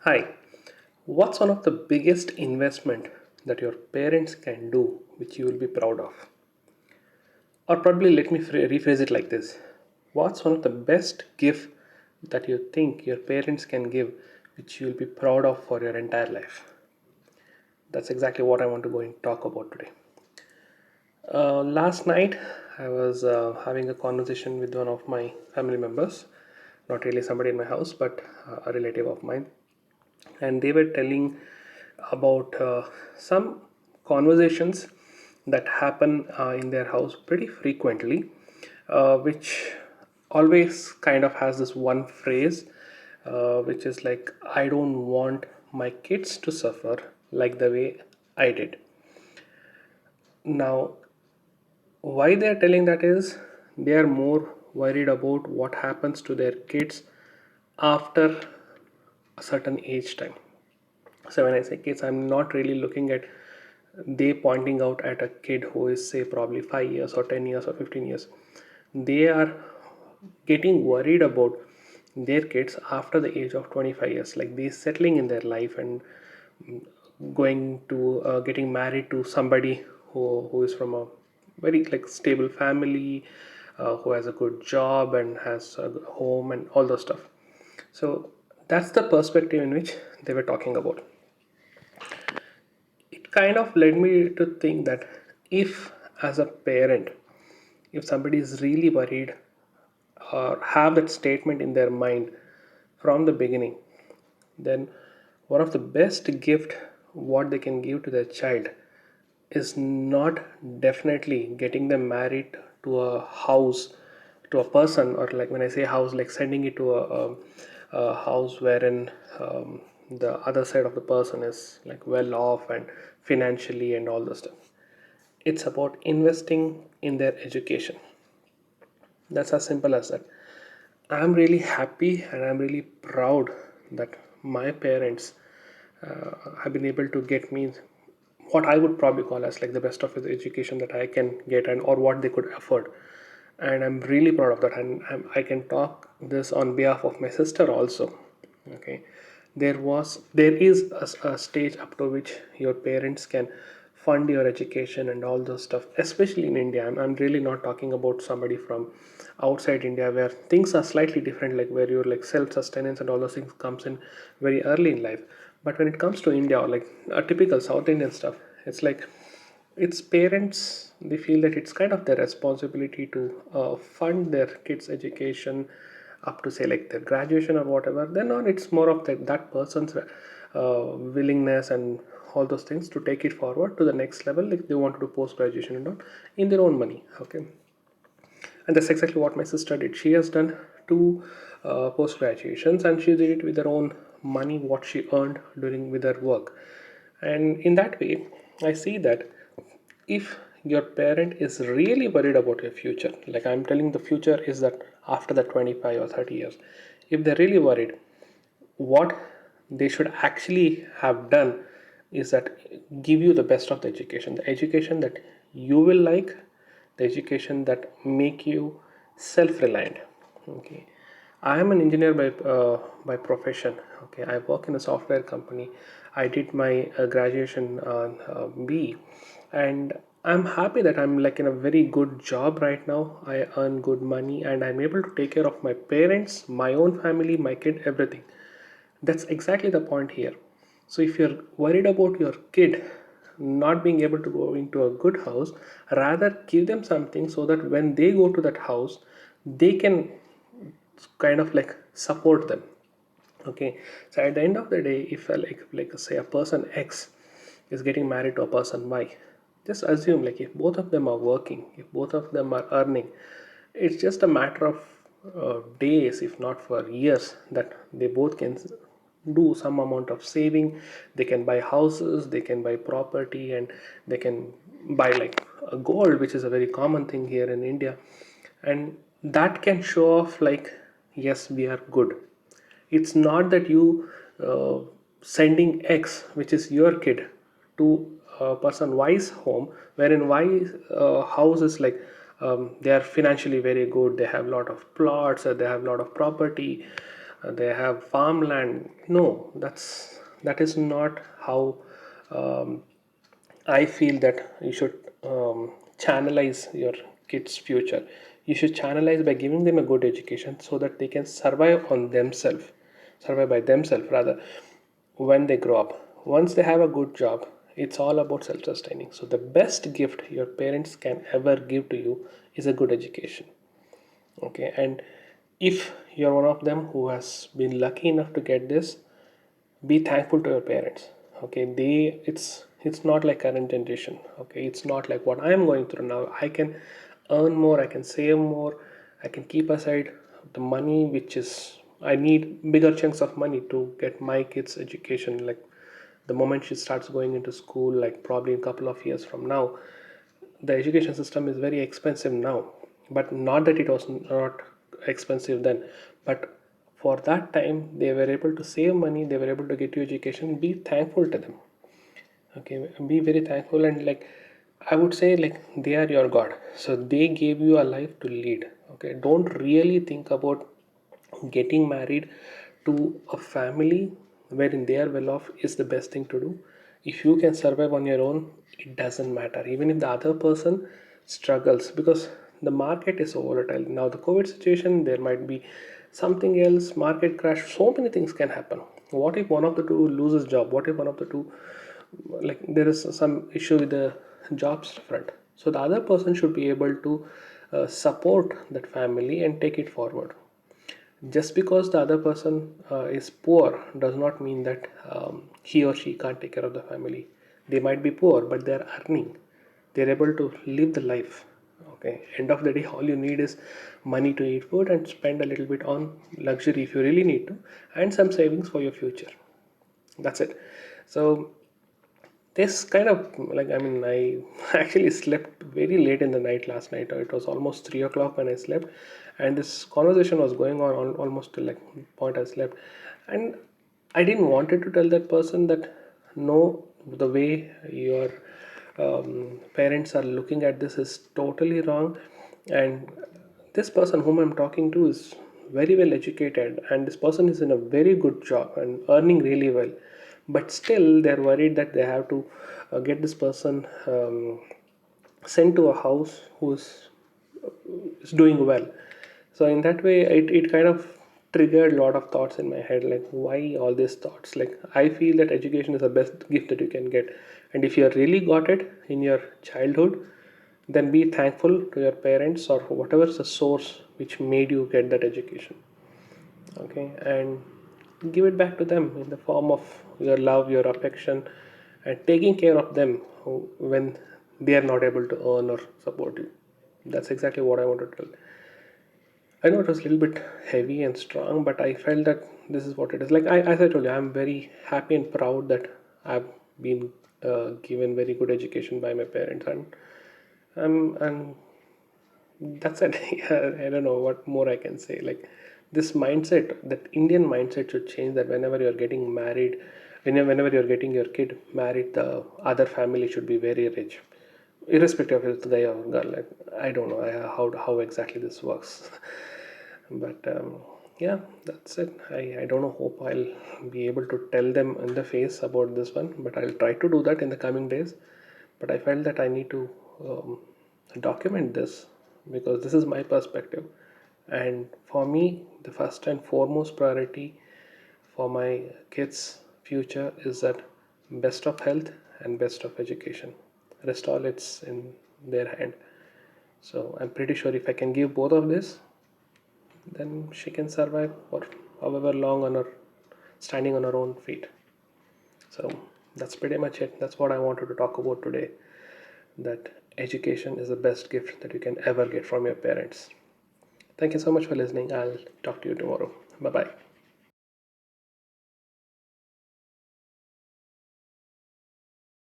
Hi, what's one of the biggest investment that your parents can do which you will be proud of? Or probably let me rephrase it like this. What's one of the best gift that you think your parents can give which you will be proud of for your entire life? That's exactly what I want to go and talk about today. Last night, I was having a conversation with one of my family members, not really somebody in my house, but a relative of mine, and they were telling about some conversations that happen in their house pretty frequently, which always kind of has this one phrase, which is like, I don't want my kids to suffer like the way I did. Now, why they are telling that is they are more worried about what happens to their kids after a certain age time. So when I say kids, I'm not really looking at they pointing out at a kid who is say probably 5 years or 10 years or 15 years. They are getting worried about their kids after the age of 25 years, like they settling in their life and going to getting married to somebody who is from a very like stable family, who has a good job and has a home and all those stuff. So that's the perspective in which they were talking about. It kind of led me to think that if, as a parent, if somebody is really worried or have that statement in their mind from the beginning, then one of the best gift what they can give to their child is not definitely getting them married to a house, to a person, or like when I say house, like sending it to a house wherein the other side of the person is like well off and financially and all the stuff. It's about investing in their education. That's as simple as that. I'm really happy and I'm really proud that my parents have been able to get me what I would probably call as like the best of the education that I can get and or what they could afford. And I'm really proud of that. And I can talk this on behalf of my sister also. Okay, there is a stage up to which your parents can fund your education and all those stuff, especially in India. I'm really not talking about somebody from outside India where things are slightly different, like where you're like self-sustenance and all those things comes in very early in life. But when it comes to India or like a typical South Indian stuff, it's like it's parents, they feel that it's kind of their responsibility to fund their kids education up to say like their graduation or whatever. Then on, it's more of that person's willingness and all those things to take it forward to the next level, like they want to do post graduation and all in their own money. Okay, and that's exactly what my sister did. She has done two post graduations and she did it with her own money, what she earned during with her work. And in that way, I see that if your parent is really worried about your future, like I'm telling, the future is that after the 25 or 30 years, if they're really worried, what they should actually have done is that give you the best of the education that you will like, the education that make you self-reliant. Okay, I am an engineer by profession. Okay, I work in a software company. I did my graduation B, and I'm happy that I'm like in a very good job right now. I earn good money, and I'm able to take care of my parents, my own family, my kid, everything. That's exactly the point here. So if you're worried about your kid not being able to go into a good house, rather give them something so that when they go to that house, they can kind of like support them. Okay, so at the end of the day, if like say a person X is getting married to a person Y, just assume like if both of them are working, if both of them are earning, it's just a matter of days, if not for years, that they both can do some amount of saving. They can buy houses, they can buy property, and they can buy like a gold, which is a very common thing here in India, and that can show off like, yes, we are good. It's not that you sending X, which is your kid, to person Y's home, wherein Y house is like they are financially very good, they have a lot of plots, they have a lot of property, they have farmland. No, that is not how um, I feel that you should channelize your kids' future. You should channelize by giving them a good education so that they can survive by themselves rather, when they grow up. Once they have a good job, it's all about self-sustaining. So the best gift your parents can ever give to you is a good education. Okay, and if you're one of them who has been lucky enough to get this, be thankful to your parents. Okay, it's not like current generation. Okay, it's not like what I am going through now. I can earn more, I can save more, I can keep aside the money which is, I need bigger chunks of money to get my kids education. Like the moment she starts going into school, like probably in a couple of years from now, the education system is very expensive now. But not that it was not expensive then, but for that time they were able to save money, they were able to get you education. Be thankful to them. Okay, be very thankful. And like I would say, like they are your god, so they gave you a life to lead. Okay, don't really think about getting married to a family wherein they are well off is the best thing to do. If you can survive on your own, it doesn't matter even if the other person struggles, because the market is so volatile now. The COVID situation, there might be something else, market crash, so many things can happen. What if one of the two loses job? What if one of the two, like there is some issue with the jobs front? So the other person should be able to support that family and take it forward. Just because the other person is poor does not mean that he or she can't take care of the family. They might be poor, but they are earning, they're able to live the life. Okay, end of the day, all you need is money to eat food and spend a little bit on luxury if you really need to, and some savings for your future. That's it. So this kind of, like, I mean, I actually slept very late in the night last night. It was almost 3 o'clock when I slept, and this conversation was going on almost till like point I slept. And I didn't wanted to tell that person that no, the way your parents are looking at this is totally wrong. And this person whom I'm talking to is very well educated, and this person is in a very good job and earning really well, but still they're worried that they have to get this person sent to a house is doing well. So in that way, it kind of triggered a lot of thoughts in my head, like why all these thoughts. Like I feel that education is the best gift that you can get, and if you really got it in your childhood, then be thankful to your parents or whatever is the source which made you get that education. Okay, and give it back to them in the form of your love, your affection, and taking care of them when they are not able to earn or support you. That's exactly what I wanted to tell. I know it was a little bit heavy and strong, but I felt that this is what it is. Like as I told you, I'm very happy and proud that I've been given very good education by my parents, and that's it. I don't know what more I can say. Like this mindset, that Indian mindset should change. That whenever you're getting married, whenever you're getting your kid married, the other family should be very rich, irrespective of if it's guy or girl. Like I don't know how exactly this works. But yeah, that's it. I don't know, hope I'll be able to tell them in the face about this one, but I'll try to do that in the coming days. But I felt that I need to document this because this is my perspective. And for me, the first and foremost priority for my kids' future is that best of health and best of education. Rest all it's in their hand. So I'm pretty sure if I can give both of this, then she can survive for however long on her standing on her own feet. So that's pretty much it. That's what I wanted to talk about today. That education is the best gift that you can ever get from your parents. Thank you so much for listening. I'll talk to you tomorrow. Bye bye.